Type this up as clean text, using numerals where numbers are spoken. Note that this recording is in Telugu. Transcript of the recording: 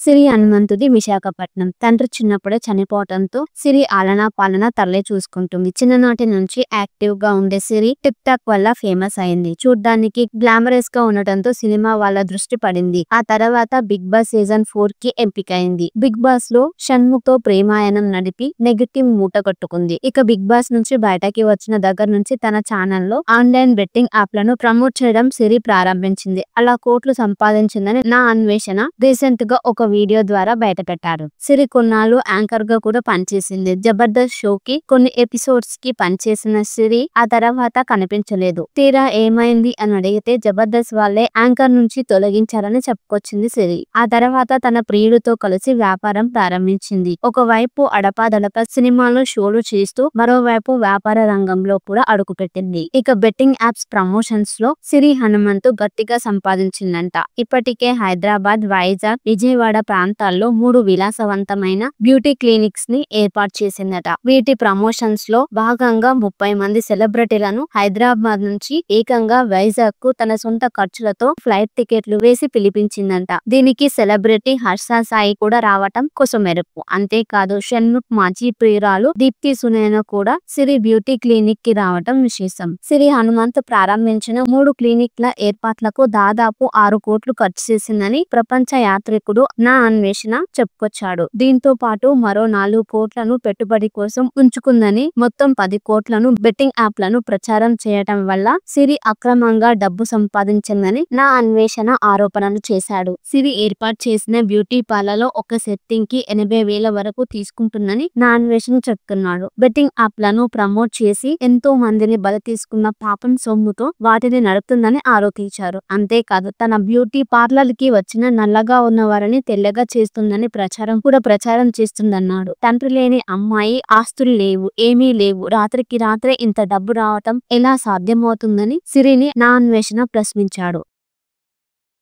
సిరి హనుమంతుది విశాఖపట్నం. తండ్రి చిన్నప్పుడే చనిపోవటంతో సిరి ఆలనా పాలన తరలే చూసుకుంటుంది. చిన్ననాటి నుంచి యాక్టివ్ గా ఉండే సిరి టిక్ టాక్ వల్ల ఫేమస్ అయింది. చూడ్డానికి గ్లామరస్ గా ఉండటంతో సినిమా వాళ్ళ దృష్టి పడింది. ఆ తర్వాత బిగ్ బాస్ సీజన్ 4 కి ఎంపికైంది. బిగ్ బాస్ లో షణ్ముఖ్ తో ప్రేమాయణం నడిపి నెగటివ్ మూట కట్టుకుంది. ఇక బిగ్ బాస్ నుంచి బయటకి వచ్చిన దగ్గర నుంచి తన ఛానల్లో ఆన్లైన్ బెట్టింగ్ యాప్లను ప్రమోట్ చేయడం సిరి ప్రారంభించింది. అలా కోట్లు సంపాదించిందని నా అన్వేషణ రీసెంట్ గా ఒక వీడియో ద్వారా బయట పెట్టారు. సిరి కొన్నాళ్ళు యాంకర్ గా కూడా పనిచేసింది. జబర్దస్త్ షోకి కొన్ని ఎపిసోడ్స్ కి పనిచేసిన సిరి ఆ తర్వాత కనిపించలేదు. తీరా ఏమైంది అని అడిగితే జబర్దస్త్ వాళ్ళే యాంకర్ నుంచి తొలగించారని చెప్పుకొచ్చింది సిరి. ఆ తర్వాత తన ప్రియుడితో కలిసి వ్యాపారం ప్రారంభించింది. ఒకవైపు అడపాదడప సినిమాలో షోలు చేస్తూ మరోవైపు వ్యాపార రంగంలో కూడా అడుగుపెట్టింది. ఇక బెట్టింగ్ యాప్స్ ప్రమోషన్స్ లో సిరి హనుమంతు గట్టిగా సంపాదించిందంట. ఇప్పటికే హైదరాబాద్, వైజాగ్, విజయవాడ ప్రాంతాల్లో 3 విలాసవంతమైన బ్యూటీ క్లినిక్స్ ని ఏర్పాటు చేసిందట. వీటి ప్రమోషన్స్ లో భాగంగా 30 మంది సెలబ్రిటీలను హైదరాబాద్ నుంచి ఏకంగా వైజాగ్ కు తన సొంత ఖర్చులతో ఫ్లైట్ టికెట్లు వేసి పిలిపించిందంట. దీనికి సెలబ్రిటీ హర్ష సాయి కూడా రావటం కొసమెరుపు. అంతేకాదు షణ్ముఖ్ మాజీ ప్రియురాలు దీప్తి సునైన కూడా సిరి బ్యూటీ క్లినిక్ కి రావటం విశేషం. సిరి హనుమంత్ ప్రారంభించిన 3 క్లినిక్ల ఏర్పాట్లకు దాదాపు 6 కోట్లు ఖర్చు చేసిందని ప్రపంచ యాత్రికుడు నా అన్వేషణ చెప్పుకొచ్చాడు. దీంతో పాటు మరో 4 కోట్లను పెట్టుబడి కోసం ఉంచుకుందని, మొత్తం 10 కోట్లను బెట్టింగ్ యాప్లను ప్రచారం చేయటం వల్ల సిరి అక్రమంగా డబ్బు సంపాదించిందని నా అన్వేషణ ఆరోపణలు చేశాడు. సిరి ఏర్పాటు చేసిన బ్యూటీ పార్లర్లో ఒక సెట్టింగ్ కి 80,000 వరకు తీసుకుంటుందని నా అన్వేషణ చెప్తున్నాడు. బెట్టింగ్ యాప్లను ప్రమోట్ చేసి ఎంతో మందిని బలి తీసుకున్న పాపం సొమ్ముతో వాటిని నడుపుతుందని ఆరోపించారు. అంతేకాదు తన బ్యూటీ పార్లర్ కి వచ్చిన నల్లగా ఉన్న వారిని తెల్లగా చేస్తుందని ప్రచారం చేస్తుందన్నాడు. తండ్రి లేని అమ్మాయి, ఆస్తులు లేవు, ఏమీ లేవు, రాత్రికి రాత్రే ఇంత డబ్బు రావటం ఎలా సాధ్యమవుతుందని సిరిని నా అన్వేషణ ప్రశ్నించాడు.